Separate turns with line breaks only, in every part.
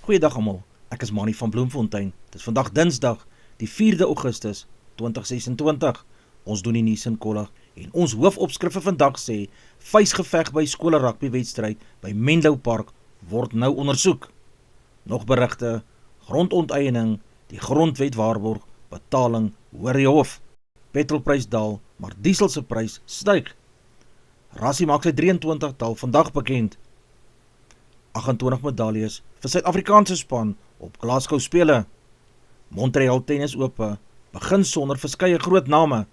Goeiedag almal, ek is Manny van Bloemfontein. Dit is vandag Dinsdag, die 4de Augustus 2026. Ons doen die nuus in kollig en ons hoofopskrif vir vandag sê: vuisgeveg by skole rugbywedstryd by Menlo Park word nou ondersoek. Nog berigte: grondonteiening, die grondwet waarborg, betaling hoor die hof. Petrolprys daal, maar diesel se prys styg. Rassie maak sy 23-tal vandag bekend. 28 medaljes vir Suid-Afrikaanse span op Glasgow spele. Montreal Tennis Ope begin sonder verskeie groot name.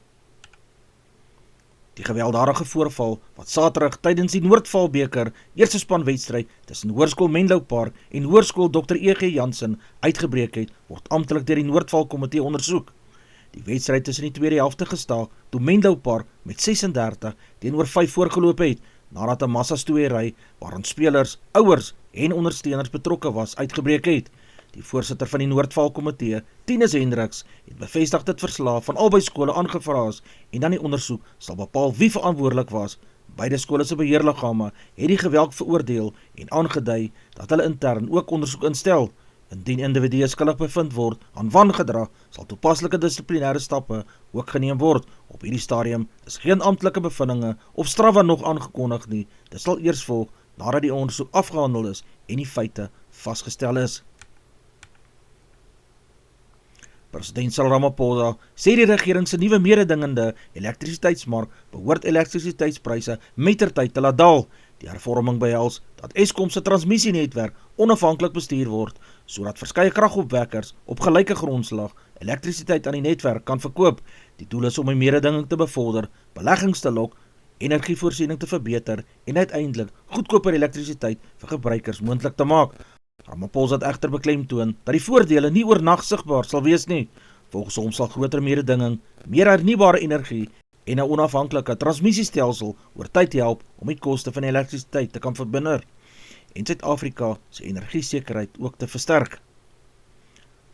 Die gewelddadige voorval wat Saterdag tydens die Noordvalbeker eerste span wedstryd tussen Hoërskool Menlo Park en Hoërskool Dr. E.G. Jansen uitgebreek het, word amptelik deur die Noordval Komitee ondersoek. Die wedstryd tussen die tweede helfte gestaak toe Menlo Park met 36 teenoor 5 voorgeloop het, nadat 'n massastoeiery waarin spelers, ouers en ondersteuners betrokke was, uitgebreek het. Die voorsitter van die Noordval Komitee, Tinus Hendriks, het bevestig dit verslae van albei skole aangevra is en dan die ondersoek sal bepaal wie verantwoordelik was. Beide skole se beheerliggame het die geweld veroordeel en aangedui dat hulle intern ook ondersoek instel. Indien individue skuldig bevind word aan wangedrag, sal toepaslike dissiplinêre stappe ook geneem word. Op hierdie stadium is geen amptelike bevindinge of strawwe nog aangekondig nie. Dit sal eers volg nadat die ondersoek afgehandel is en die feite vasgestel is. President Cyril Ramaphosa sê die regering se nuwe mededingende elektrisiteitsmark behoort elektrisiteitspryse mettertyd te laat daal. Die hervorming behels dat Eskom se transmissienetwerk onafhanklik bestuur word, sodat verskeie kragopwekkers op gelyke grondslag elektrisiteit aan die netwerk kan verkoop. Die doel is om die mededinging te bevorder, beleggings te lok, energievoorsiening te verbeter en uiteindelik goedkoper elektrisiteit vir gebruikers moontlik te maak. Ramaphosa het egter beklemtoon dat die voordele nie oornag sigbaar sal wees nie. Volgens hom sal groter mededinging, meer hernubare energie en 'n onafhanklike transmissiestelsel oor tyd help om die koste van elektrisiteit te kan verminder en Suid-Afrika se energiesekerheid ook te versterk.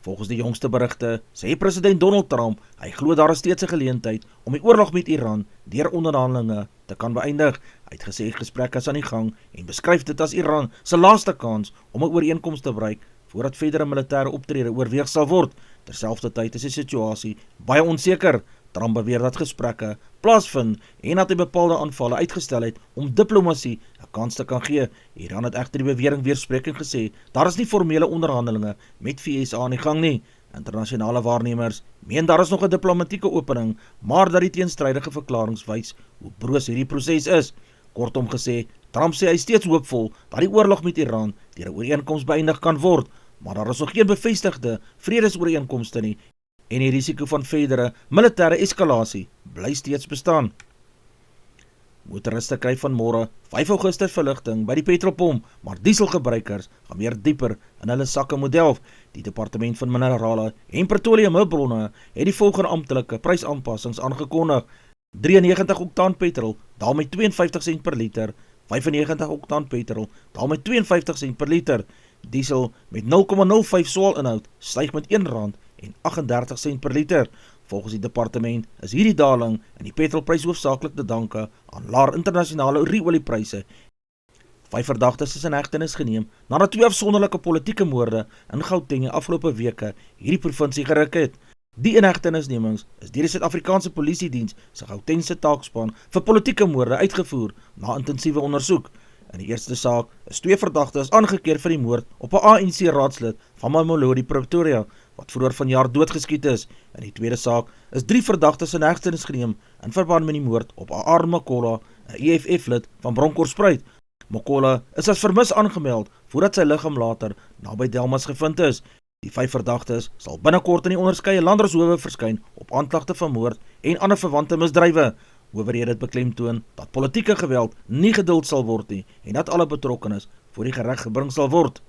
Volgens die jongste berigte sê president Donald Trump hy glo daar is steeds 'n geleentheid om die oorlog met Iran deur onderhandelinge te kan beëindig. Hy het gesê gesprekke is aan die gang en beskryf dit as Iran se laaste kans om 'n ooreenkoms te bereik voordat verdere militêre optrede oorweeg sal word. Terselfdertyd is die situasie baie onseker. Trump beweer dat gesprekke plaasvind en dat hy bepaalde aanvalle uitgestel het om diplomatie 'n kans te kan gee. Iran het egter die bewering weerspreek en gesê daar is nie formele onderhandelinge met VS aan die gang nie. Internasionale waarnemers meen daar is nog 'n diplomatieke opening, maar dat die teenstrydige verklaringe wys hoe broos hierdie proses is. Kortom gesê, Trump sê hy is steeds hoopvol dat die oorlog met Iran deur 'n ooreenkoms beëindig kan word, maar daar is nog geen bevestigde vredesooreenkomste nie en die risiko van verdere militêre eskalasie bly steeds bestaan. Motoriste kry vanmôre 5 Augustus verligting by die petrolpomp, maar dieselgebruikers gaan weer dieper in hulle sakke moet delf. Die Departement van Minerale en Petroleumhulpbronne het die volgende amptelike prysaanpassings aangekondig. 93 oktaan petrol daal met 52 sent per liter, 95 oktaan petrol daal met 52 sent per liter, diesel met 0,05 swaalinhoud styg met R1,38 per liter. Volgens die departement is hierdie daling in die petrolprys hoofsaaklik te danke aan laer internasionale oliepryse. 5 verdagtes is in hegtenis geneem nadat 2 afsonderlike politieke moorde in Gauteng die afgelope weke hierdie provinsie geruk het. Die inhegtenisnemings is deur die Suid-Afrikaanse Polisiediens se Gautengse taakspan vir politieke moorde uitgevoer na intensiewe ondersoek. In die eerste saak is 2 verdagtes aangekeer vir die moord op 'n ANC raadslid van Mamelodi, Pretoria, wat vroeër vanjaar doodgeskiet is. In die tweede saak is 3 verdagtes in hegtenis geneem in verband met die moord op Aaron Makola, 'n EFF-lid van Bronkhorstspruit. Makola is as vermis aangemeld voordat sy liggaam later naby Delmas gevind is. Die 5 verdagtes sal binnekort in die onderskeie landershowe verskyn op aanklagte van moord en ander verwante misdrywe. Owerhede het beklemtoon dat politieke geweld nie geduld sal word nie en dat alle betrokkenes voor die reg gebring sal word.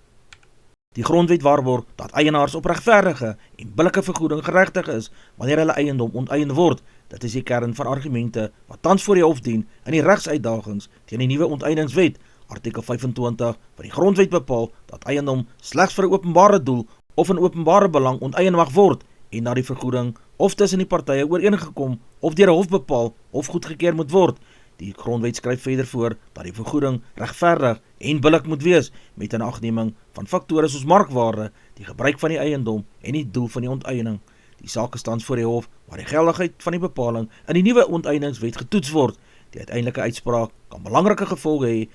Die grondwet waarborg dat eienaars op regverdige en billike vergoeding geregtig is wanneer hulle eiendom onteien word. Dit is die kern van argumente wat tans voor die hof dien in die regsuitdagings teen die nuwe onteieningswet. Artikel 25 van die grondwet bepaal dat eiendom slegs vir 'n openbare doel of in openbare belang onteien mag word en dat die vergoeding of tussen die partye ooreengekom of deur 'n hof bepaal of goedgekeur moet word. Die grondwet skryf verder voor dat die vergoeding regverdig en billik moet wees met inagneming van faktore soos markwaarde, die gebruik van die eiendom en die doel van die onteiening. Die saak is tans voor die hof waar die geldigheid van die bepaling in die nuwe onteieningswet getoets word. Die uiteindelike uitspraak kan belangrike gevolge hê.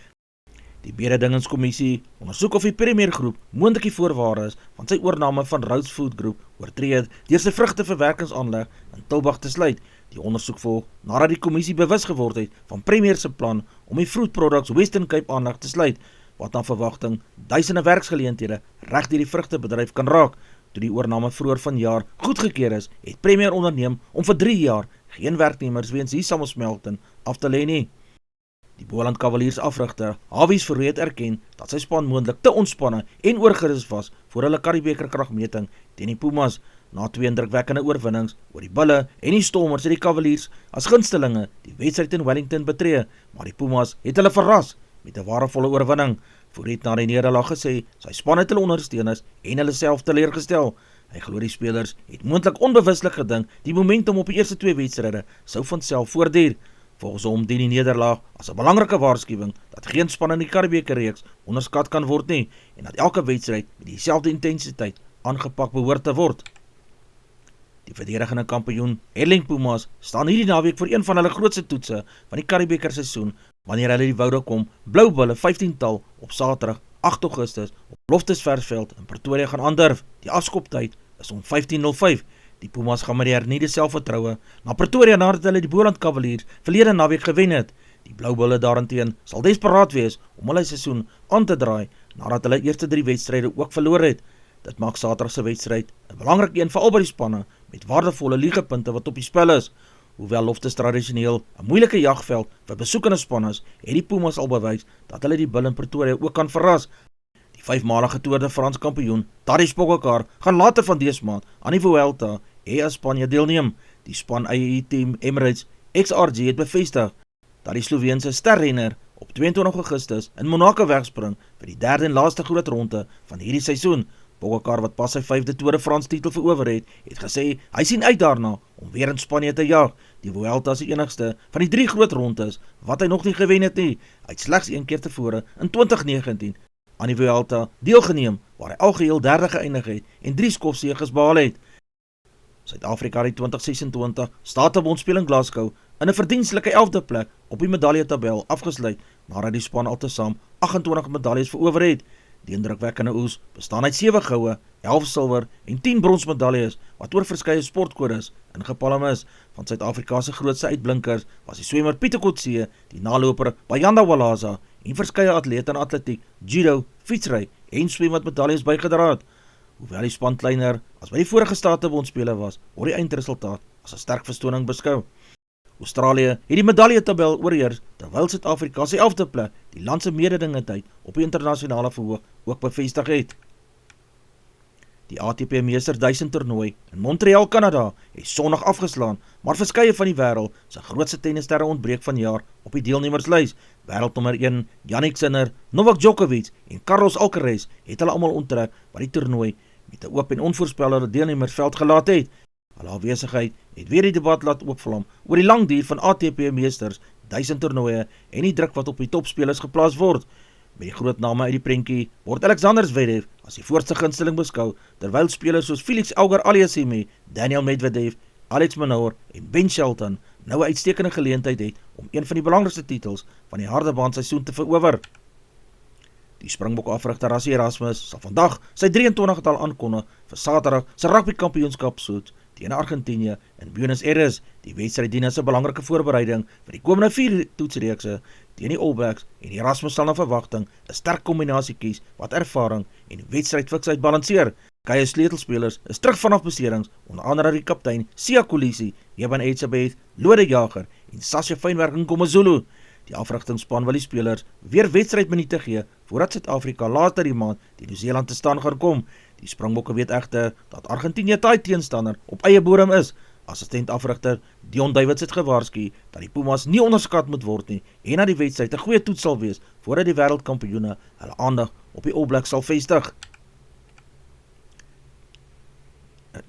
Die mededingingskommissie ondersoek of die Premier Groep moontlik die voorwaardes van sy oorname van Rhodes Food Group oortree het deur sy vrugteverwerkingsaanleg in Tulbagh te sluit. Die ondersoek volg nadat die kommissie bewus geword het van Premier se plan om die Fruit Products Western Cape aanleg te sluit, wat na verwagting duisende werksgeleenthede reg deur die vrugtebedryf kan raak. Toe die oorname vroeër vanjaar goedgekeur is, het Premier onderneem om vir 3 jaar geen werknemers weens die samensmelting af te lê nie. Die Boland Cavaliers afrigter, Hawies Verhoey, het erken dat sy span moontlik te ontspanne en oorgerus was voor hulle Karibeker kragmeting teen die Pumas. Na 2 indrukwekkende oorwinnings oor die Bulle en die Stormers het die Cavaliers as gunstelinge die wedstryd in Wellington betree, maar die Pumas het hulle verras met 'n warevolle oorwinning. Verhoey het na die nederlaag gesê, sy span het hulle ondersteuners en hulle self teleurgestel. Hy glo die spelers het moontlik onbewuslik gedink die momentum op die eerste 2 wedstryde sou van self voortduur. Volgens hom dien die nederlaag as 'n belangrike waarskuwing dat geen span in die Karibeker reeks onderskat kan word nie en dat elke wedstryd met dieselfde intensiteit aangepak behoort te word. Die verdedigende kampioen Erling Pumas staan hierdie naweek vir een van hulle grootste toetse van die Karibeker seisoen wanneer hulle die Woude Kom Blou Bulle 15-tal op Saterdag 8 Augustus op Loftusversveld in Pretoria gaan aandurf. Die afskoptyd is om 15:05. Die Pumas gaan met die hernieude selfvertroue na Pretoria nadat hulle die Boland Cavaliers verlede naweek gewen het. Die Blou Bulle daarenteen sal desperaat wees om hulle seisoen aan te draai nadat hulle eerste 3 wedstryde ook verloor het. Dit maak Saterdag se wedstryd 'n belangrike een vir albei die spanne met waardevolle liegepunte wat op die spel is. Hoewel Loftus tradisioneel 'n moeilike jagveld vir besoekende spanne is, het die Pumas al bewys dat hulle die Bulle in Pretoria ook kan verras. Die 5-malige Tour de France kampioen Tadej Pogačar gaan later van dese maand aan die Vuelta a Spanje deelneem. Die span IAE-team Emirates XRG het bevestig dat die Sloveense sterrenner op 22 Augustus in Monaco wegspring vir die 3de en laaste groot ronde van hierdie seisoen. Pogačar, wat pas sy 5de Tour de France titel verower het gesê hy sien uit daarna om weer in Spanje te jag. Die Vuelta is die enigste van die 3 groot rondes wat hy nog nie gewen het nie. Hy het slegs 1 keer tevore in 2019 aan die Vuelta deelgeneem waar hy algeheel 3de geëindig het en 3 skofseges behaal het. Suid-Afrika het die 2026 Statebondspel in Glasgow in 'n verdienstelike 11de plek op die medaljetabel afgesluit nadat die span altesaam 28 medaljes verower het. Die indrukwekkende oes bestaan uit 7 goue, 11 silwer en 10 bronsmedaljes wat oor verskeie sportkodes ingepalm is. Van Suid-Afrika se grootste uitblinkers was die swemmer Pieter Kotse, die naloper Bayanda Walaza en verskeie atlete in atletiek, judo, fietsry en swem wat medaljes bygedra het. Hoewel die span kleiner as by die vorige Statebondspele was, word die eindresultaat as 'n sterk vertoning beskou. Australië het die medaljetabel oorheers, terwyl Suid-Afrika sy 11de plek die land se mededingendheid op die internasionale verhoog ook bevestig het. Die ATP Meester 1000 toernooi in Montreal, Kanada, het Sondag afgeslaan, maar verskeie van die wêreld se grootste tennissterre ontbreek vanjaar op die deelnemerslys. Wêreldnommer 1 Jannik Sinner, Novak Djokovic en Carlos Alcaraz het hulle almal onttrek wat die toernooi met 'n oop en onvoorspelbare deelnemersveld gelaat het. Hulle afwesigheid het weer die debat laat oopvlam oor die lang duur van ATP Meesters 1000 toernooie en die druk wat op die topspelers geplaas word. Met die groot name uit die prentjie word Alexander Zverev as die voorste gunsteling beskou, terwyl spelers soos Felix Auger-Aliassime, Daniel Medvedev, Alex Manour en Ben Shelton nou 'n uitstekende geleentheid het om een van die belangrikste titels van die hardebaan seisoen te verower. Die Springbok afrigter Rassie Erasmus sal vandag sy 23-tal aankondig vir Saterdag se rugby kampioenskap soet teen Argentinië in Buenos Aires. Die wedstryd dien as 'n belangrike voorbereiding vir die komende 4 toetsreekse teen die All Blacks en Erasmus sal na verwagting 'n sterk kombinasie kies wat ervaring en wedstrydfiksheid balanseer. Kye sleutelspelers is terug vanaf beserings, onder andere die kaptein Siya Kolisi, Eben Etzebeth, Lode Jager en Sasha Fynberg in Komazulu. Die afrigtingsspan wil die spelers weer wedstrydminute gee voordat Suid-Afrika later die maand teen Nieu-Seeland te staan gaan kom. Die Springbokke weet egter dat Argentinië taai teenstander op eie bodem is. Assistent afrigter Dion Davids het gewaarsku dat die Pumas nie onderskat moet word nie en dat die wedstryd 'n goeie toets sal wees voordat die wêreldkampioene hulle aandag op die All Blacks sal vestig.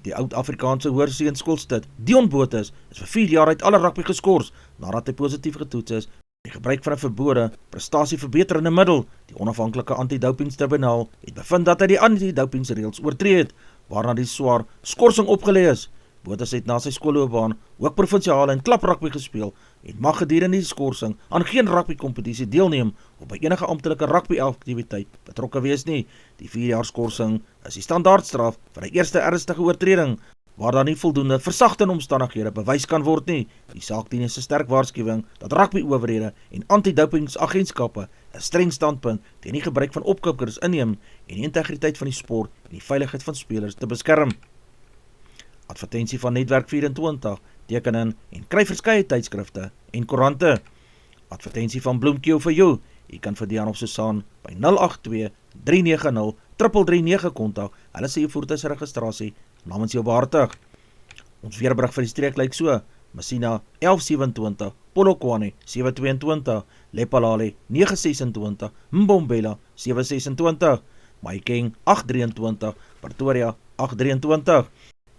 Die oud-Afrikaanse hoërseunskoolstudent Dion Botha is vir 4 jaar uit alle rugby geskort nadat hy positief getoets is Die gebruik van 'n verbode prestasieverbeterende middel, die onafhanklike antidopingstribunaal, het bevind dat hy die antidopingsreëls oortree het, waarna die swaar skorsing opgelê is. Botha het na sy skoolloopbaan ook provinsiale en klap rugby gespeel en mag gedurende die skorsing aan geen rugby kompetisie deelneem of by enige amptelike rugby aktiwiteit betrokke wees nie. Die 4 jaar skorsing is die standaardstraf vir 'n eerste ernstige oortreding, waar daar nie voldoende versagtende omstandighede bewys kan word nie. Die saak dien as 'n sterk waarskuwing dat rugby-owerhede en antidopingsagentskappe 'n streng standpunt teen die gebruik van opkikers inneem en die integriteit van die sport en die veiligheid van spelers te beskerm. Advertensie van Netwerk 24, teken in en kry verskeie tydskrifte en koerante. Advertensie van Bloemkeel vir jou. Jy kan vir Dian of Susan by 082 390 339 kontak. Hulle sê jou voertuigregistrasie namens jou behartig. Ons weerberig vir die streek lyk so: Messina 1127, Polokwane 722, Lephalale 926, Mbombela 726, Mahikeng 823, Pretoria 823,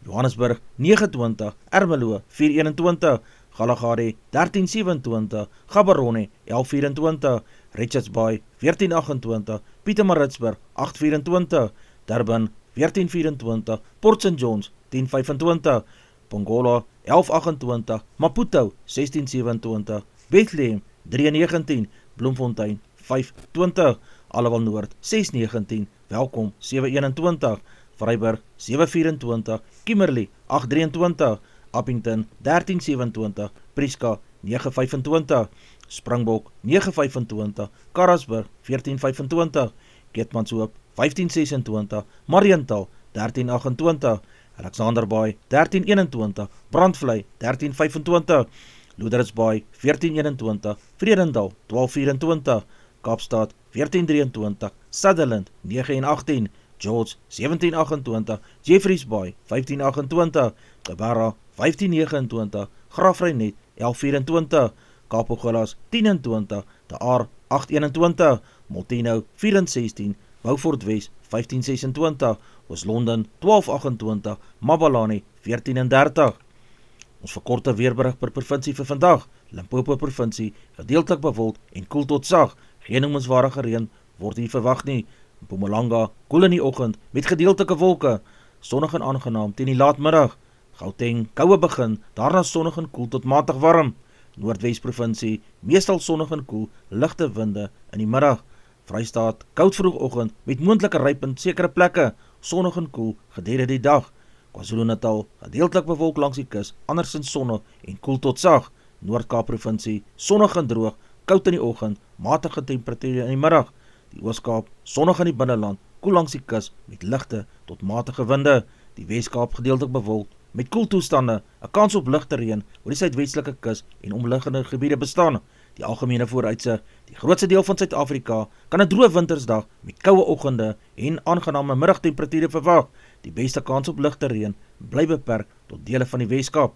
Johannesburg 920, Ermelo 421, Galagadi 1327, Gaborone 1124, Richards Bay 1428, Pietermaritzburg 824, Durban 1424, Port St Johns 1025, Pongola 1128, Maputo 1627, Bethlehem 319, Bloemfontein 520, Allewal Noord 619, Welkom 721, Vryburg 724, Kimberley 823, Appington 1327, Prieska 925, Springbok 925, Karasburg 1425, Keetmanshoop 1526, Mariental 1328, Alexanderbaai 1321, Brandvlei 1325, Loederitsbaai 1421, Vredendal 1224, Kaapstad 1423, Sutherland 9 en 18, George 1728, Jeffreys Bay 1528, Gebarra 1529, Graafrenet 1124, Kapogelas 1020, De Aar 821, Molteno 416, Beaufort Wes 1526, Oos-London 1228, Mabalani 1430. Ons verkorte weerberig per provinsie vir vandag: Limpopo provinsie gedeeltelik bewolk en koel tot sag, geen noemenswaardige reën word hier verwag nie. Mpumalanga koel in die oggend met gedeeltelike wolke, sonnig en aangenaam teen die laatmiddag. Gauteng koue begin, daarna sonnig en koel tot matig warm. Noordwes provinsie meestal sonnig en koel, ligte winde in die middag. Vrystaat koud vroegoggend met moontlike ryp in sekere plekke, sonnig en koel gedurende die dag. KwaZulu-Natal gedeeltelik bewolk langs die kus, andersins sonnig en koel tot sag. Noord-Kaap provinsie sonnig en droog, koud in die oggend, matige temperature in die middag. Die Oos-Kaap sonnig in die binneland, koel langs die kus met ligte tot matige winde. Die Wes-Kaap gedeeltelik bewolk met koeltoestande, 'n kans op ligte reën oor die suidwestelike kus en omliggende gebiede bestaan. Die algemene vooruitsig: die grootste deel van Suid-Afrika kan 'n droë wintersdag met koue oggende en aangename middagtemperature verwag. Die beste kans op ligte reën bly beperk tot dele van die Wes-Kaap.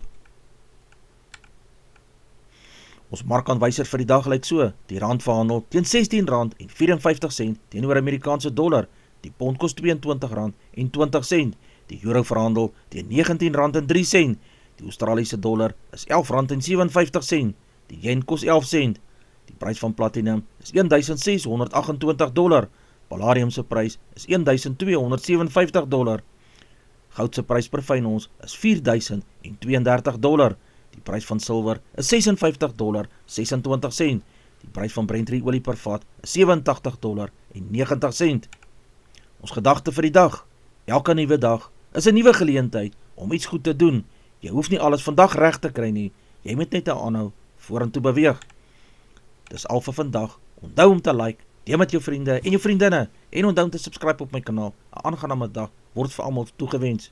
Ons markaanwyser vir die dag lyk so: die rand verhandel teen R16.54 teenoor Amerikaanse dollar, die pond kos R22.20, die euro verhandel teen R19.03, die Australiese dollar is R11.57, die yen kos 11 sent, die prys van platinum is $1,628, palladium se prys is $1,257, goud se prys per fyn ons is $4,032, die prys van silwer is $56.26, die prys van Brent olie per vat is $87.90. Ons gedagte vir die dag: elke nuwe dag is 'n nuwe geleentheid om iets goed te doen. Jy hoef nie alles vandag reg te kry nie, jy moet net aanhou vorentoe beweeg. Dis al vir vandag. Onthou om te like, deel met jou vriende en jou vriendinne en onthou om te subscribe op my kanaal. 'n Aangename dag word vir almal toegewens.